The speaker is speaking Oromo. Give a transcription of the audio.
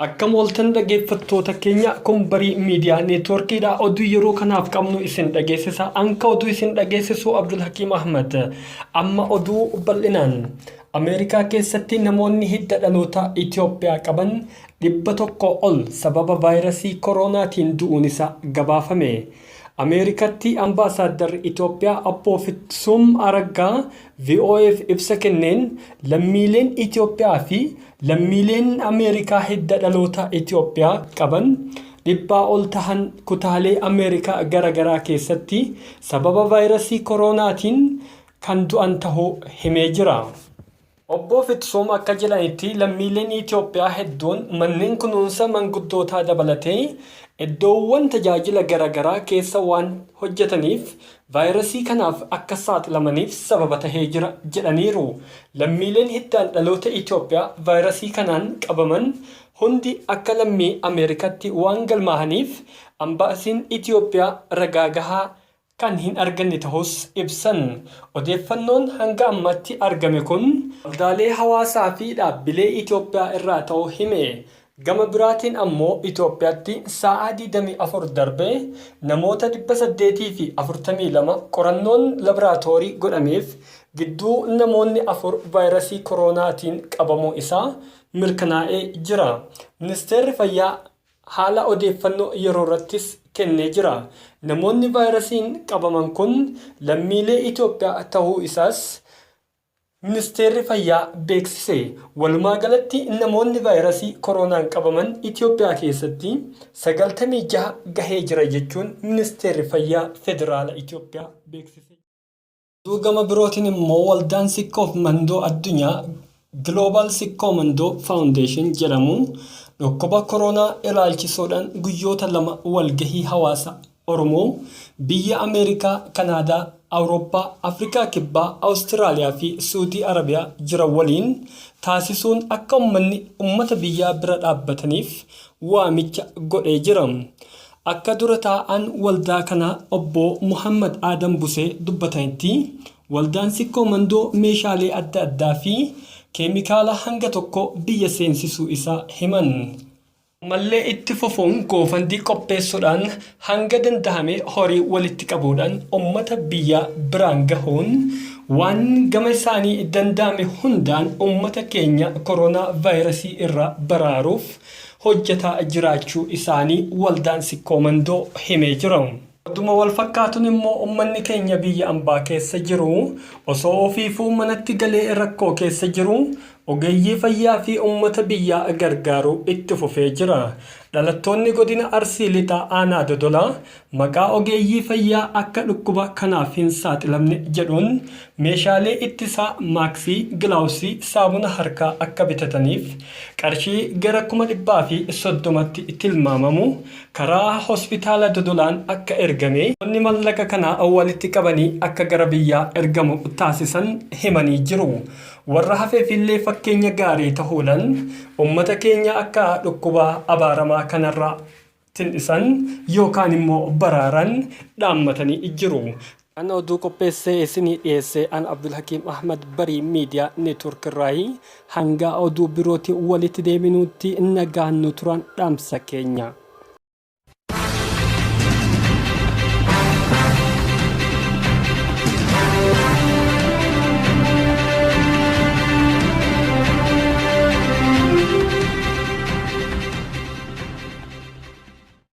Akkam oltan dhaggeeffattoota keenya kun barii miidiyaa neetworkiidha. Oduu yeroo kanaaf qabnu isin dhageessisa. Anka oduu isin dhageessisu Abdul Hakim Ahmad. Amma oduu bal'inaan Ameerikaa keessatti namoonni hidda dhaloota Itoophiyaa qaban 100 ol sababa vaayirasii koronaatiin du'uun isaa gabaafame. Ameerikatti ambaasaaddarri Itoophiyaa Abboofitsum Araggaa VOA'f ibsa kenneen lammiileen Itoophiyaa fi lammiileen Ameerikaa hidda dhaloota Itoophiyaa qaban 100 ol tahan kutaalee Ameerikaa garaa keessatti sababa vaayirasii koronaatiin kan du'an tahuu himee jira. Abboofitsum akka jedhanitti lammiileen Itoophiyaa hedduun manneen kunuunsa manguddootaa dabalatee iddoowwan tajaajila garaa keessa waan hojjetaniif vaayirasii kanaaf akka saaxilamaniif sababa tahee jira jedhaniiru. Lammiileen hiddaan dhaloota Itoophiyaa vaayirasii kanaan qabaman hundi akka lammii Ameerikatti waan galmaahaniif ambaasiin Itoophiyaa ragaa gahaa kan hin arganne tahus ibsan. Odeeffannoon hanga ammatti argame kun waldaalee hawaasaa fi dhaabbilee Itoophiyaa irraa ta'uu hime. Gama biraatiin ammoo Itoophiyaatti sa'aa 24 darbee namoota 842 qorannoon labiraatoorii godhameef gidduu namoonni 4 vaayirasii koronaatiin qabamuu isaa mirkanaa'ee jira. Ministeerri Fayyaa haala odeeffannoo yeroo irrattis kennee jira. Namoonni vaayirasiin qabaman kun lammiilee Itoophiyaa ta'uu isaas Ministeerri Fayyaa beeksise. Walumaa galatti namoonni vaayirasii koronaan qabaman Itoophiyaa keessatti 96 gahee jira jechuun Ministeerri Fayyaa Federaala Itoophiyaa beeksise. Gama birootiin immoo Waldaan Sikkoo fi Mandoo Addunyaa Global Sikkoo Mandoo Foundation jedhamu dhukkuba koronaa ilaalchisuudhaan guyyoota 2 walgahii hawaasa Oromoo biyya Ameerikaa, Kanaadaa, Awurooppaa, Afrikaa Kibbaa, Awustiraaliyaa fi Suudii Arabiyaa jiran waliin taasisuun akka uummata biyyaa bira dhaabbataniif waamicha godhee jira. Akka dura taa'an waldaa kanaa obbo Muhammad Adam Busee dubbatanitti Waldaan Sikkoo Mandoo meeshaalee adda addaa fi keemikaala hanga tokko biyya seensisuu isaa himan. Mallee itti fufuun goofandii qopheessuudhaan hanga dandahame horii walitti qabuudhaan uummata biyyaa biraan gahuun waan gama isaanii dandahame hundaan uummata keenya koronaa vaayirasii irraa baraaruuf hojjetaa jiraachuu isaanii Waldaan Sikkoo Mandoo himee jira. Oduma wal fakkaatuun immoo uummanni keenya biyya ambaa keessa jiru osoo ofiifuu manatti galee rakkoo keessa jiru ogeeyyii fayyaa fi uummata biyyaa gargaaru itti fufee jira. Dhalattoonni godina Arsii Lixaa Aanaa Dodolaa maqaa ogeeyyii fayyaa akka dhukkuba kanaaf hin saaxilamne jedhuun meeshaalee ittisaa maaksii, gilaawusii, saabuna harkaa akka bitataniif qarshii gara 130tti tilmaamamu karaa hospitaala Dodolaan akka ergame wanni mallaqa kana walitti qabanii akka gara biyyaa ergamu taasisan himanii jiru. Warra hafeefillee fakkeenya gaarii ta'uudhaan uummata keenya akka dhukkuba abaaramaa kanarraa tin'isan yookaan immoo baraaran dhaammatanii jiru. Ana oduu qopheessee isinii dhiyeessee an Abdul Hakim Ahmad barii miidiyaa neetwork irraa hanga oduu birootii walitti deebinuutti nagaan nu turan dhaamsa keenya.